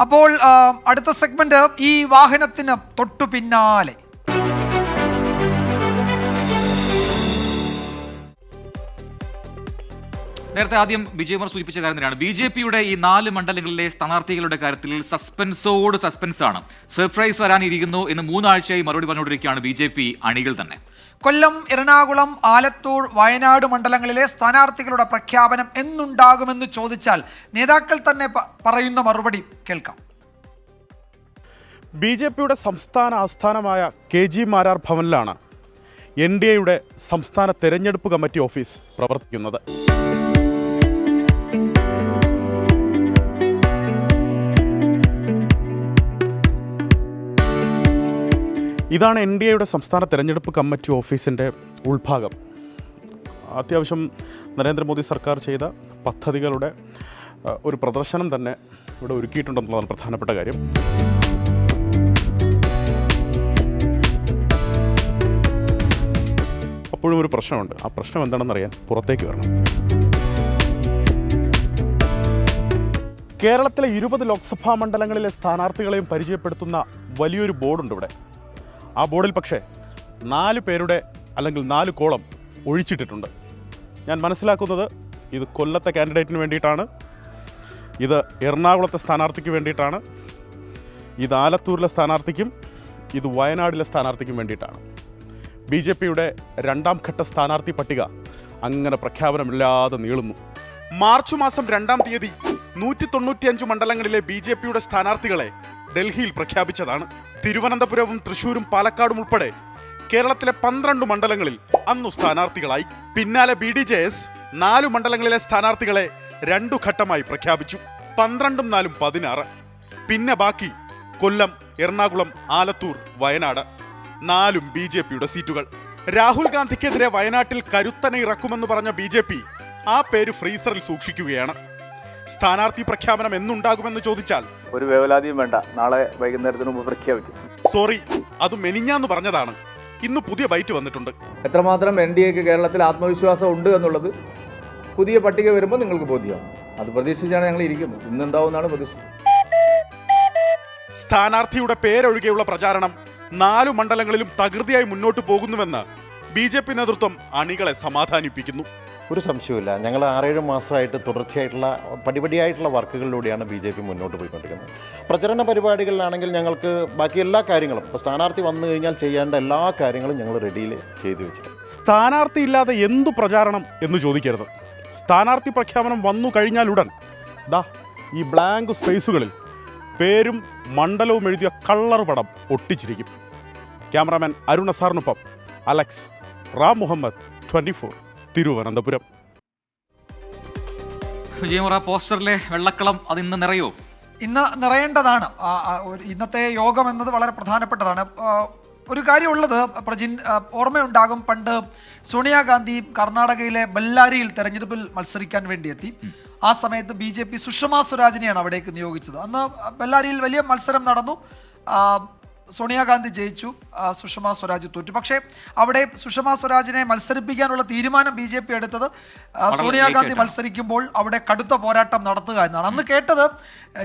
അപ്പോൾ അടുത്ത സെഗ്മെന്റ് ഈ വാഹനത്തിന് തൊട്ടു പിന്നാലെ. നേരത്തെ ആദ്യം വിജയകുമാർ സൂചിപ്പിച്ച കാര്യം തന്നെയാണ്. BJP-യുടെ ഈ 4 മണ്ഡലങ്ങളിലെ സ്ഥാനാർത്ഥികളുടെ കാര്യത്തിൽ സസ്പെൻസ് ആണ്. സർപ്രൈസ് വരാനിരിക്കുന്നു എന്ന് 3 ആഴ്ചയായി മറുപടി പറഞ്ഞുകൊണ്ടിരിക്കുകയാണ് BJP അണികൾ തന്നെ. കൊല്ലം, എറണാകുളം, ആലത്തൂർ, വയനാട് മണ്ഡലങ്ങളിലെ സ്ഥാനാർത്ഥികളുടെ പ്രഖ്യാപനം എന്നുണ്ടാകുമെന്ന് ചോദിച്ചാൽ നേതാക്കൾ തന്നെ പറയുന്ന മറുപടി കേൾക്കാം. BJP-യുടെ സംസ്ഥാന ആസ്ഥാനമായ KG മാരാർ ഭവനിലാണ് NDAയുടെ സംസ്ഥാന തെരഞ്ഞെടുപ്പ് കമ്മിറ്റി ഓഫീസ് പ്രവർത്തിക്കുന്നത്. ഇതാണ് NDAയുടെ സംസ്ഥാന തെരഞ്ഞെടുപ്പ് കമ്മിറ്റി ഓഫീസിൻ്റെ ഉൾഭാഗം. അത്യാവശ്യം നരേന്ദ്രമോദി സർക്കാർ ചെയ്ത പദ്ധതികളുടെ ഒരു പ്രദർശനം തന്നെ ഇവിടെ ഒരുക്കിയിട്ടുണ്ടെന്നുള്ളതാണ് പ്രധാനപ്പെട്ട കാര്യം. അപ്പോഴും ഒരു പ്രശ്നമുണ്ട്. ആ പ്രശ്നം എന്താണെന്നറിയാൻ പുറത്തേക്ക് വരണം. കേരളത്തിലെ 20 ലോക്സഭാ മണ്ഡലങ്ങളിലെ സ്ഥാനാർത്ഥികളെയും പരിചയപ്പെടുത്തുന്ന വലിയൊരു ബോർഡുണ്ട് ഇവിടെ. ആ ബോർഡിൽ പക്ഷേ 4 പേരുടെ അല്ലെങ്കിൽ 4 കോളം ഒഴിച്ചിട്ടിട്ടുണ്ട്. ഞാൻ മനസ്സിലാക്കുന്നത് ഇത് കൊല്ലത്തെ കാൻഡിഡേറ്റിന് വേണ്ടിയിട്ടാണ്, ഇത് എറണാകുളത്തെ സ്ഥാനാർത്ഥിക്ക് വേണ്ടിയിട്ടാണ്, ഇത് ആലത്തൂരിലെ സ്ഥാനാർത്ഥിക്കും, ഇത് വയനാടിലെ സ്ഥാനാർത്ഥിക്കും വേണ്ടിയിട്ടാണ്. BJP-യുടെ 2ാം ഘട്ട സ്ഥാനാർത്ഥി പട്ടിക അങ്ങനെ പ്രഖ്യാപനമില്ലാതെ നീളുന്നു. മാർച്ച് മാസം 2-ാം തീയതി 195 മണ്ഡലങ്ങളിലെ BJP-യുടെ സ്ഥാനാർത്ഥികളെ ഡൽഹിയിൽ പ്രഖ്യാപിച്ചതാണ്. തിരുവനന്തപുരവും തൃശ്ശൂരും പാലക്കാടും ഉൾപ്പെടെ കേരളത്തിലെ 12 മണ്ഡലങ്ങളിൽ അന്നു സ്ഥാനാർത്ഥികളായി. പിന്നാലെ BDJS 4 മണ്ഡലങ്ങളിലെ സ്ഥാനാർത്ഥികളെ 2 ഘട്ടമായി പ്രഖ്യാപിച്ചു. 12ഉം 4ഉം 16. പിന്നെ ബാക്കി കൊല്ലം, എറണാകുളം, ആലത്തൂർ, വയനാട് 4ഉം BJP-യുടെ സീറ്റുകൾ. രാഹുൽ ഗാന്ധിക്കെതിരെ വയനാട്ടിൽ കരുത്തനെ ഇറക്കുമെന്ന് പറഞ്ഞ BJP ആ പേര് ഫ്രീസറിൽ സൂക്ഷിക്കുകയാണ്. സ്ഥാനാർത്ഥി പ്രഖ്യാപനം എന്നുണ്ടാകുമെന്ന് ചോദിച്ചാൽ ഒരു വേവലാതിയും വേണ്ട, നാളെ വൈകുന്നേരത്തിന് മുമ്പ് പ്രഖ്യാപിക്കും. സോറി, അത് മെനിഞ്ഞാന്ന് പറഞ്ഞതാണ്. ഇന്ന് പുതിയ ബൈറ്റ് വന്നിട്ടുണ്ട്. എത്രമാത്രം NDAക്ക് കേരളത്തിൽ ആത്മവിശ്വാസം ഉണ്ട് എന്നുള്ളത് പുതിയ പട്ടിക വരുമ്പോൾ നിങ്ങൾക്ക് ബോധ്യമാവും. അത് പ്രതീക്ഷിച്ചാണ് ഞങ്ങൾ ഇരിക്കുന്നത്. ഇന്നുണ്ടാവുമെന്നാണ് പ്രതീക്ഷിച്ചത്. സ്ഥാനാർത്ഥിയുടെ പേരൊഴികെയുള്ള പ്രചാരണം 4 മണ്ഡലങ്ങളിലും തകൃതിയായി മുന്നോട്ട് പോകുന്നുവെന്ന് BJP നേതൃത്വം അണികളെ സമാധാനിപ്പിക്കുന്നു. ഒരു സംശയമില്ല, ഞങ്ങൾ 6-7 മാസമായിട്ട് തുടർച്ചയായിട്ടുള്ള പടിപടിയായിട്ടുള്ള വർക്കുകളിലൂടെയാണ് BJP മുന്നോട്ട് പോയിക്കൊണ്ടിരിക്കുന്നത്. പ്രചരണ പരിപാടികളിലാണെങ്കിൽ ഞങ്ങൾക്ക് ബാക്കി എല്ലാ കാര്യങ്ങളും, ഇപ്പോൾ സ്ഥാനാർത്ഥി വന്നു കഴിഞ്ഞാൽ ചെയ്യേണ്ട എല്ലാ കാര്യങ്ങളും ഞങ്ങൾ റെഡിയിൽ ചെയ്തു വെച്ചിട്ടുണ്ട്. സ്ഥാനാർത്ഥി ഇല്ലാതെ എന്തു പ്രചാരണം എന്ന് ചോദിക്കരുത്. സ്ഥാനാർത്ഥി പ്രഖ്യാപനം വന്നു കഴിഞ്ഞാൽ ഉടൻ ഈ ബ്ലാങ്ക് സ്പേസുകളിൽ പേരും മണ്ഡലവും എഴുതിയ കളർ പടം ഒട്ടിച്ചിരിക്കും. ക്യാമറാമാൻ അരുൺ അസാറിനൊപ്പം അലക്സ്, റാം മുഹമ്മദ്, 24, തിരുവനന്തപുരം. വിജയകുമാർ, പോസ്റ്ററിലെ വെള്ളക്കളം അത് ഇന്ന് നിറയോ? ഇന്ന് നിറയേണ്ടതാണ്. ഇന്നത്തെ യോഗം എന്നത് വളരെ പ്രധാനപ്പെട്ടതാണ്. ഒരു കാര്യമുള്ളത് പ്രജിൻ, ഓർമ്മയുണ്ടാകും, പണ്ട് സോണിയാഗാന്ധി കർണാടകയിലെ ബെല്ലാരിയിൽ തെരഞ്ഞെടുപ്പിൽ മത്സരിക്കാൻ വേണ്ടി എത്തി. ആ സമയത്ത് BJP സുഷമ സ്വരാജിനെയാണ് അവിടേക്ക് നിയോഗിച്ചത്. അന്ന് ബെല്ലാരിയിൽ വലിയ മത്സരം നടന്നു. സോണിയാഗാന്ധി ജയിച്ചു, സുഷമ സ്വരാജ് തോറ്റു. പക്ഷേ അവിടെ സുഷമ സ്വരാജിനെ മത്സരിപ്പിക്കാനുള്ള തീരുമാനം BJP എടുത്തത് സോണിയാഗാന്ധി മത്സരിക്കുമ്പോൾ അവിടെ കടുത്ത പോരാട്ടം നടത്തുക എന്നാണ്. അന്ന് കേട്ടത്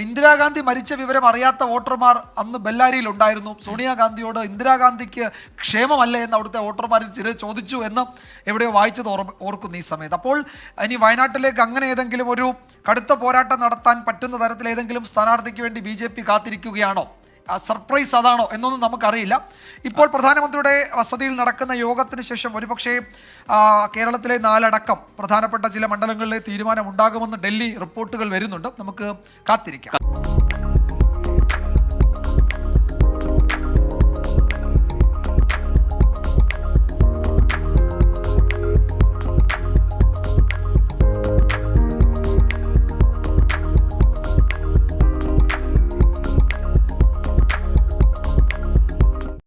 ഇന്ദിരാഗാന്ധി മരിച്ച വിവരം അറിയാത്ത വോട്ടർമാർ അന്ന് ബെല്ലാരിയിൽ ഉണ്ടായിരുന്നു. സോണിയാഗാന്ധിയോട് ഇന്ദിരാഗാന്ധിക്ക് ക്ഷേമമല്ലേ എന്ന് അവിടുത്തെ വോട്ടർമാരിൽ ചിലർ ചോദിച്ചു എന്ന് എവിടെയോ വായിച്ചത് ഓർക്കുന്നു ഈ സമയത്ത്. അപ്പോൾ ഇനി വയനാട്ടിലേക്ക് അങ്ങനെ ഏതെങ്കിലും ഒരു കടുത്ത പോരാട്ടം നടത്താൻ പറ്റുന്ന തരത്തിൽ ഏതെങ്കിലും സ്ഥാനാർത്ഥിക്ക് വേണ്ടി BJP കാത്തിരിക്കുകയാണോ? സർപ്രൈസ് അതാണോ എന്നൊന്നും നമുക്കറിയില്ല. ഇപ്പോൾ പ്രധാനമന്ത്രിയുടെ വസതിയിൽ നടക്കുന്ന യോഗത്തിന് ശേഷം ഒരുപക്ഷേ കേരളത്തിലെ 4 അടക്കം പ്രധാനപ്പെട്ട ചില മണ്ഡലങ്ങളിലെ തീരുമാനം ഉണ്ടാകുമെന്ന് ഡൽഹി റിപ്പോർട്ടുകൾ വരുന്നുണ്ട്. നമുക്ക് കാത്തിരിക്കാം.